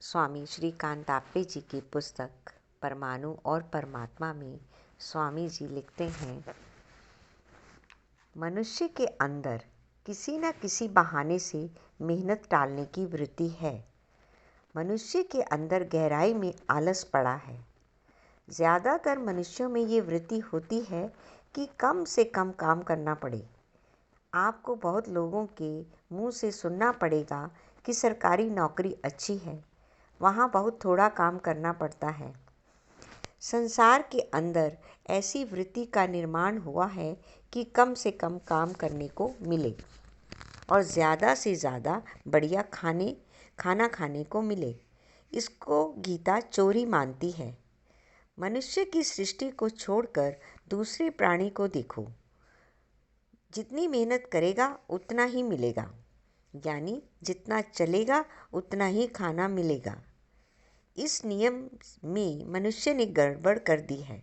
स्वामी श्रीकांत आपटे जी की पुस्तक परमाणु और परमात्मा में स्वामी जी लिखते हैं, मनुष्य के अंदर किसी न किसी बहाने से मेहनत टालने की वृत्ति है। मनुष्य के अंदर गहराई में आलस पड़ा है। ज़्यादातर मनुष्यों में ये वृत्ति होती है कि कम से कम काम करना पड़े। आपको बहुत लोगों के मुंह से सुनना पड़ेगा कि सरकारी नौकरी अच्छी है, वहाँ बहुत थोड़ा काम करना पड़ता है। संसार के अंदर ऐसी वृत्ति का निर्माण हुआ है कि कम से कम काम करने को मिले और ज़्यादा से ज़्यादा बढ़िया खाना खाने को मिले। इसको गीता चोरी मानती है। मनुष्य की सृष्टि को छोड़कर दूसरे प्राणी को देखो, जितनी मेहनत करेगा उतना ही मिलेगा, यानी जितना चलेगा उतना ही खाना मिलेगा। इस नियम में मनुष्य ने गड़बड़ कर दी है।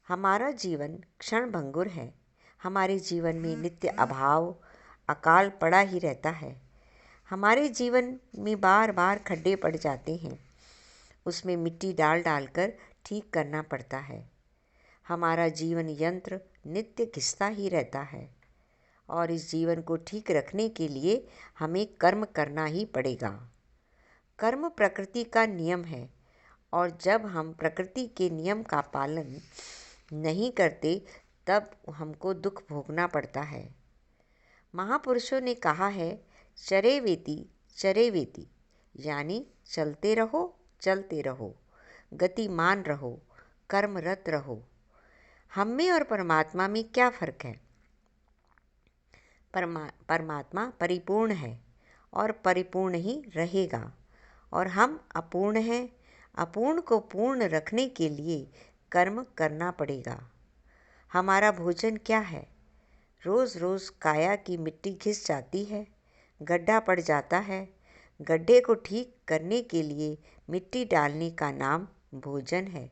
हमारा जीवन क्षणभंगुर है। हमारे जीवन में नित्य अभाव अकाल पड़ा ही रहता है। हमारे जीवन में बार बार खड्डे पड़ जाते हैं, उसमें मिट्टी डाल डालकर ठीक करना पड़ता है। हमारा जीवन यंत्र नित्य घिसता ही रहता है और इस जीवन को ठीक रखने के लिए हमें कर्म करना ही पड़ेगा। कर्म प्रकृति का नियम है और जब हम प्रकृति के नियम का पालन नहीं करते तब हमको दुख भोगना पड़ता है। महापुरुषों ने कहा है, चरे वेति, यानी चलते रहो, गतिमान रहो, कर्मरत रहो। हम में और परमात्मा में क्या फ़र्क है? परमात्मा परिपूर्ण है और परिपूर्ण ही रहेगा और हम अपूर्ण हैं। अपूर्ण को पूर्ण रखने के लिए कर्म करना पड़ेगा। हमारा भोजन क्या है? रोज़ रोज़ काया की मिट्टी घिस जाती है, गड्ढा पड़ जाता है। गड्ढे को ठीक करने के लिए मिट्टी डालने का नाम भोजन है।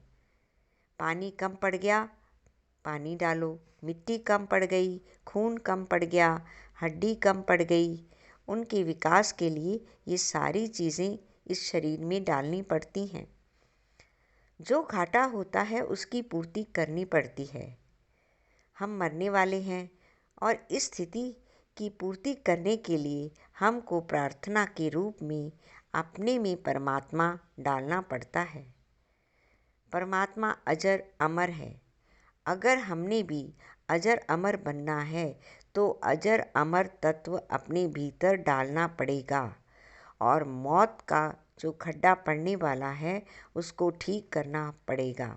पानी कम पड़ गया, पानी डालो। मिट्टी कम पड़ गई, खून कम पड़ गया, हड्डी कम पड़ गई। उनके विकास के लिए ये सारी चीज़ें इस शरीर में डालनी पड़ती हैं। जो घाटा होता है उसकी पूर्ति करनी पड़ती है। हम मरने वाले हैं और इस स्थिति की पूर्ति करने के लिए हमको प्रार्थना के रूप में अपने में परमात्मा डालना पड़ता है। परमात्मा अजर अमर है। अगर हमने भी अजर अमर बनना है तो अजर अमर तत्व अपने भीतर डालना पड़ेगा और मौत का जो खड्डा पड़ने वाला है उसको ठीक करना पड़ेगा।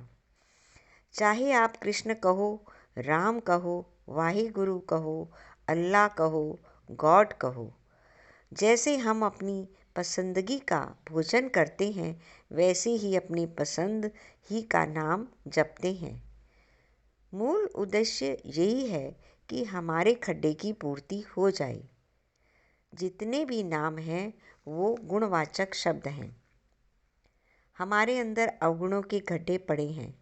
चाहे आप कृष्ण कहो, राम कहो, वाहिगुरु कहो, अल्लाह कहो, गॉड कहो, जैसे हम अपनी पसंदगी का भोजन करते हैं वैसे ही अपनी पसंद ही का नाम जपते हैं। मूल उद्देश्य यही है कि हमारे खड्डे की पूर्ति हो जाए। जितने भी नाम हैं वो गुणवाचक शब्द हैं। हमारे अंदर अवगुणों के गड्ढे पड़े हैं,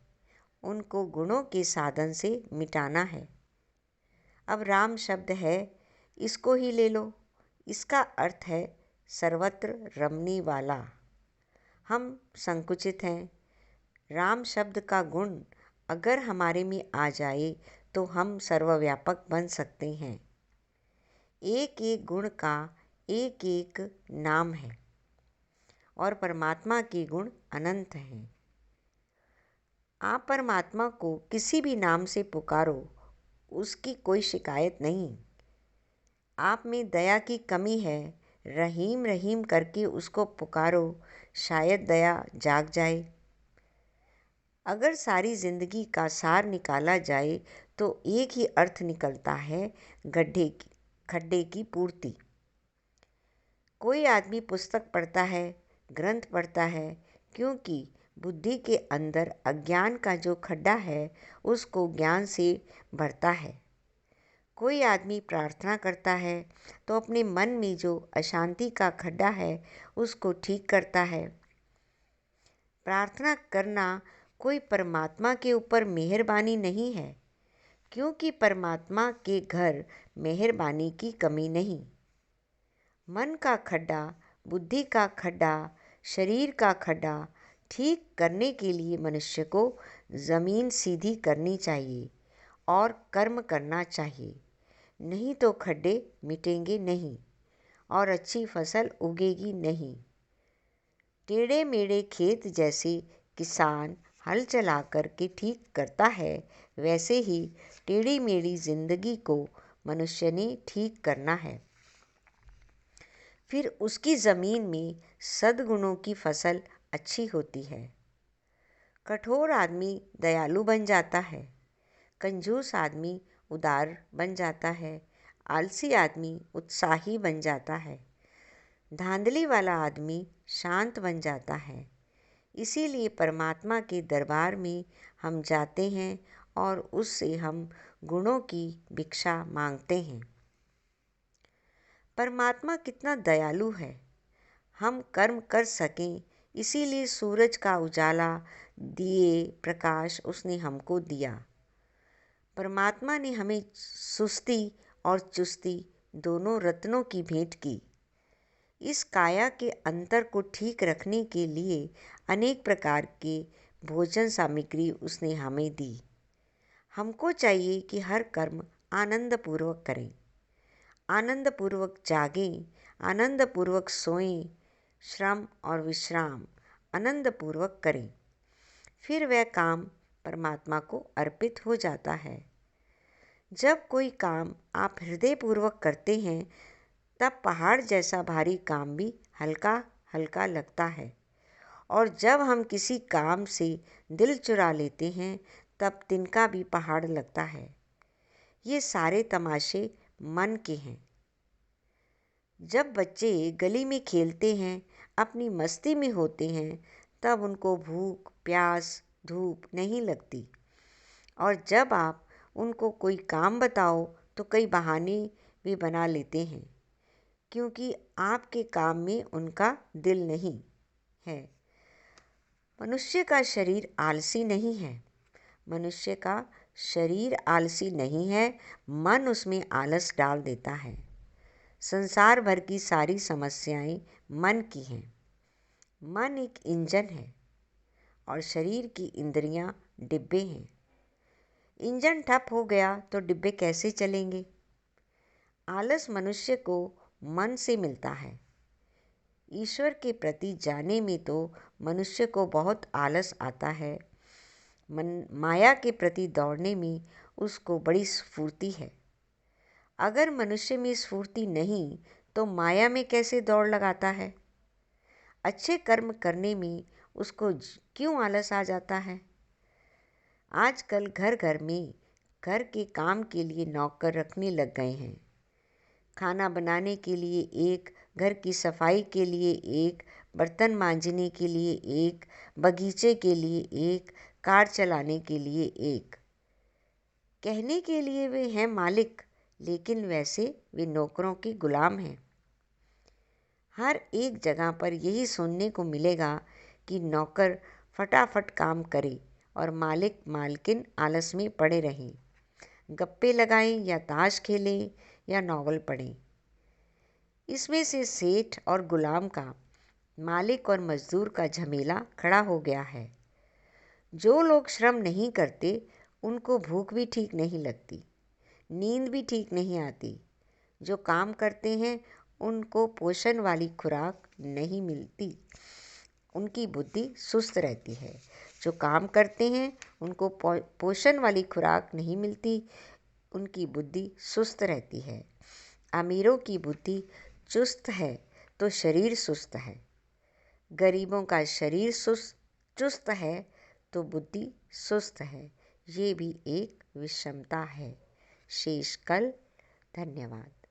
उनको गुणों के साधन से मिटाना है। अब राम शब्द है, इसको ही ले लो। इसका अर्थ है सर्वत्र रमने वाला। हम संकुचित हैं। राम शब्द का गुण अगर हमारे में आ जाए तो हम सर्वव्यापक बन सकते हैं। एक एक गुण का एक एक नाम है और परमात्मा के गुण अनंत हैं। आप परमात्मा को किसी भी नाम से पुकारो, उसकी कोई शिकायत नहीं। आप में दया की कमी है, रहीम रहीम करके उसको पुकारो, शायद दया जाग जाए। अगर सारी ज़िंदगी का सार निकाला जाए तो एक ही अर्थ निकलता है, खड्डे की पूर्ति। कोई आदमी पुस्तक पढ़ता है, ग्रंथ पढ़ता है, क्योंकि बुद्धि के अंदर अज्ञान का जो खड्डा है उसको ज्ञान से भरता है। कोई आदमी प्रार्थना करता है तो अपने मन में जो अशांति का खड्डा है उसको ठीक करता है। प्रार्थना करना कोई परमात्मा के ऊपर मेहरबानी नहीं है, क्योंकि परमात्मा के घर मेहरबानी की कमी नहीं। मन का खड्डा, बुद्धि का खड्डा, शरीर का खड्डा ठीक करने के लिए मनुष्य को ज़मीन सीधी करनी चाहिए और कर्म करना चाहिए, नहीं तो खड्डे मिटेंगे नहीं और अच्छी फसल उगेगी नहीं। टेढ़े मेढ़े खेत जैसे किसान हल चला कर के ठीक करता है, वैसे ही टेढ़ी मेढ़ी जिंदगी को मनुष्य ने ठीक करना है। फिर उसकी ज़मीन में सद्गुणों की फसल अच्छी होती है। कठोर आदमी दयालु बन जाता है, कंजूस आदमी उदार बन जाता है, आलसी आदमी उत्साही बन जाता है, धांधली वाला आदमी शांत बन जाता है। इसीलिए परमात्मा के दरबार में हम जाते हैं और उससे हम गुणों की भिक्षा मांगते हैं। परमात्मा कितना दयालु है। हम कर्म कर सकें इसीलिए सूरज का उजाला, दिए, प्रकाश उसने हमको दिया। परमात्मा ने हमें सुस्ती और चुस्ती दोनों रत्नों की भेंट की। इस काया के अंतर को ठीक रखने के लिए अनेक प्रकार के भोजन सामग्री उसने हमें दी। हमको चाहिए कि हर कर्म आनंदपूर्वक करें, आनंदपूर्वक जागें, आनंदपूर्वक सोएं, श्रम और विश्राम आनंदपूर्वक करें। फिर वह काम परमात्मा को अर्पित हो जाता है। जब कोई काम आप हृदयपूर्वक करते हैं तब पहाड़ जैसा भारी काम भी हल्का हल्का लगता है, और जब हम किसी काम से दिल चुरा लेते हैं तब तिनका भी पहाड़ लगता है। ये सारे तमाशे मन के हैं। जब बच्चे गली में खेलते हैं, अपनी मस्ती में होते हैं, तब उनको भूख, प्यास, धूप नहीं लगती, और जब आप उनको कोई काम बताओ तो कई बहाने भी बना लेते हैं, क्योंकि आपके काम में उनका दिल नहीं है। मनुष्य का शरीर आलसी नहीं है। मनुष्य का शरीर आलसी नहीं है, मन उसमें आलस डाल देता है। संसार भर की सारी समस्याएं मन की हैं। मन एक इंजन है और शरीर की इंद्रियां डिब्बे हैं। इंजन ठप हो गया तो डिब्बे कैसे चलेंगे? आलस मनुष्य को मन से मिलता है। ईश्वर के प्रति जाने में तो मनुष्य को बहुत आलस आता है। माया के प्रति दौड़ने में उसको बड़ी स्फूर्ति है। अगर मनुष्य में स्फूर्ति नहीं तो माया में कैसे दौड़ लगाता है? अच्छे कर्म करने में उसको क्यों आलस आ जाता है? आजकल घर घर में घर के काम के लिए नौकर रखने लग गए हैं। खाना बनाने के लिए एक, घर की सफाई के लिए एक, बर्तन मांजने के लिए एक, बगीचे के लिए एक, कार चलाने के लिए एक। कहने के लिए वे हैं मालिक, लेकिन वैसे वे नौकरों के गुलाम हैं। हर एक जगह पर यही सुनने को मिलेगा कि नौकर फटाफट काम करे और मालिक मालकिन आलस में पड़े रहें, गप्पे लगाएं या ताश खेलें या नॉवल पढ़ें। इसमें से सेठ और गुलाम का, मालिक और मजदूर का झमेला खड़ा हो गया है। जो लोग श्रम नहीं करते उनको भूख भी ठीक नहीं लगती, नींद भी ठीक नहीं आती। जो काम करते हैं उनको पोषण वाली खुराक नहीं मिलती, उनकी बुद्धि सुस्त रहती है। जो काम करते हैं उनको पोषण वाली खुराक नहीं मिलती, उनकी बुद्धि सुस्त रहती है। अमीरों की बुद्धि चुस्त है तो शरीर सुस्त है। गरीबों का शरीर चुस्त है तो बुद्धि सुस्त है। ये भी एक विषमता है। शेष कल। धन्यवाद।